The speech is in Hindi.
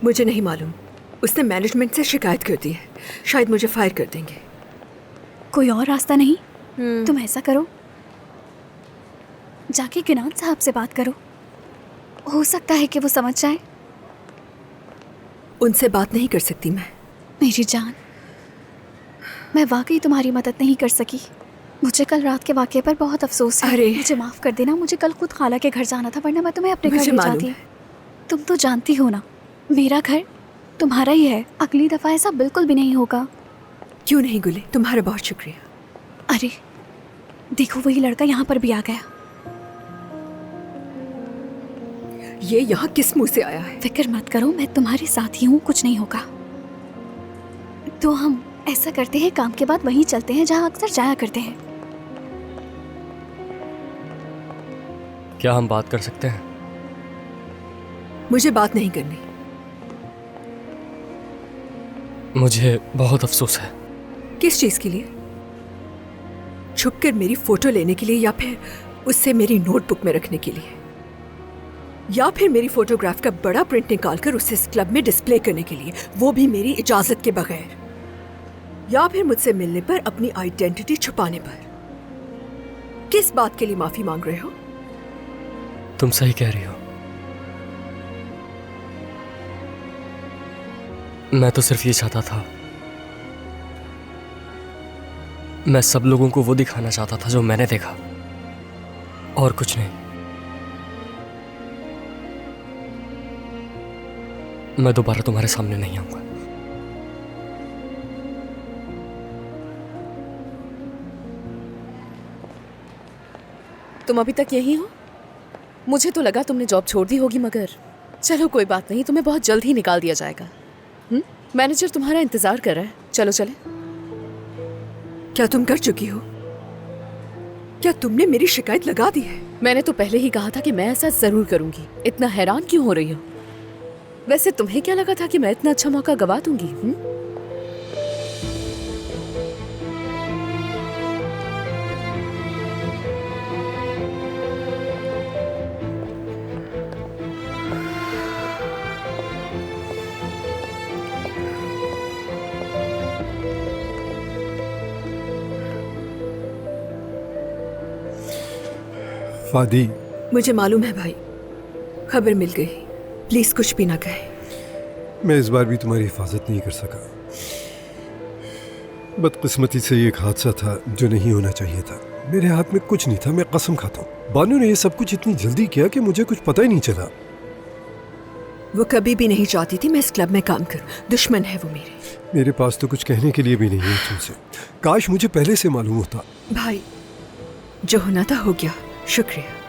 मुझे नहीं मालूम। उसने मैनेजमेंट से शिकायत कर दी है, शायद मुझे फायर कर देंगे। कोई और रास्ता नहीं? तुम ऐसा करो, जाके किनान साहब से बात करो, हो सकता है कि वो समझ जाए। उनसे बात नहीं कर सकती मैं। मेरी जान, मैं वाकई तुम्हारी मदद नहीं कर सकी। मुझे कल रात के वाक़ये पर बहुत अफसोस है। अरे मुझे माफ़ कर देना, मुझे कल खुद खाला के घर जाना था, वरना मैं तुम्हें अपने घर मुझे ले मालूम जाती। है। तुम तो जानती हो ना, मेरा घर तुम्हारा ही है। अगली दफ़ा ऐसा बिल्कुल भी नहीं होगा। क्यों नहीं गुले, तुम्हारा बहुत शुक्रिया। अरे देखो, वही लड़का यहाँ पर भी आ गया। ये यहाँ किस मुंह से आया है? फिक्र मत करो, मैं तुम्हारे साथ ही हूँ, कुछ नहीं होगा। तो हम ऐसा करते हैं, काम के बाद वहीं चलते हैं जहाँ अक्सर जाया करते हैं। क्या हम बात कर सकते हैं? मुझे बात नहीं करनी। मुझे बहुत अफसोस है। किस चीज के लिए? छुपकर मेरी फोटो लेने के लिए, या फिर उससे मेरी नोटबुक में रखने के लिए, या फिर मेरी फोटोग्राफ का बड़ा प्रिंट निकालकर उसे इस क्लब में डिस्प्ले करने के लिए, वो भी मेरी इजाजत के बगैर, या फिर मुझसे मिलने पर अपनी आइडेंटिटी छुपाने पर? किस बात के लिए माफी मांग रहे हो? तुम सही कह रही हो। मैं तो सिर्फ ये चाहता था, मैं सब लोगों को वो दिखाना चाहता था जो मैंने देखा, और कुछ नहीं। मैं दोबारा तुम्हारे सामने नहीं आऊंगा। तुम अभी तक यहीं हो? मुझे तो लगा तुमने जॉब छोड़ दी होगी, मगर चलो कोई बात नहीं, तुम्हें बहुत जल्द ही निकाल दिया जाएगा। मैनेजर तुम्हारा इंतजार कर रहा है, चलो चले। क्या तुम कर चुकी हो? क्या तुमने मेरी शिकायत लगा दी है? मैंने तो पहले ही कहा था कि मैं ऐसा जरूर करूंगी। इतना हैरान क्यों हो रही हो? वैसे तुम्हें क्या लगा था कि मैं इतना अच्छा मौका गवा दूंगी? फादी, मुझे मालूम है भाई, खबर मिल गई। प्लीज कुछ भी ना कहे। मैं इस बार भी तुम्हारी हिफाजत नहीं कर सका। बदकिस्मती से ये एक हादसा था जो नहीं होना चाहिए था। मेरे हाथ में कुछ नहीं था, मैं कसम खाता हूँ। बानू ने ये सब कुछ इतनी जल्दी किया कि मुझे कुछ पता ही नहीं चला। वो कभी भी नहीं चाहती थी मैं इस क्लब में काम करूं। दुश्मन है वो मेरे पास तो कुछ कहने के लिए भी नहीं है तुमसे। काश मुझे पहले से मालूम होता। भाई, जो होना था हो गया। शुक्रिया।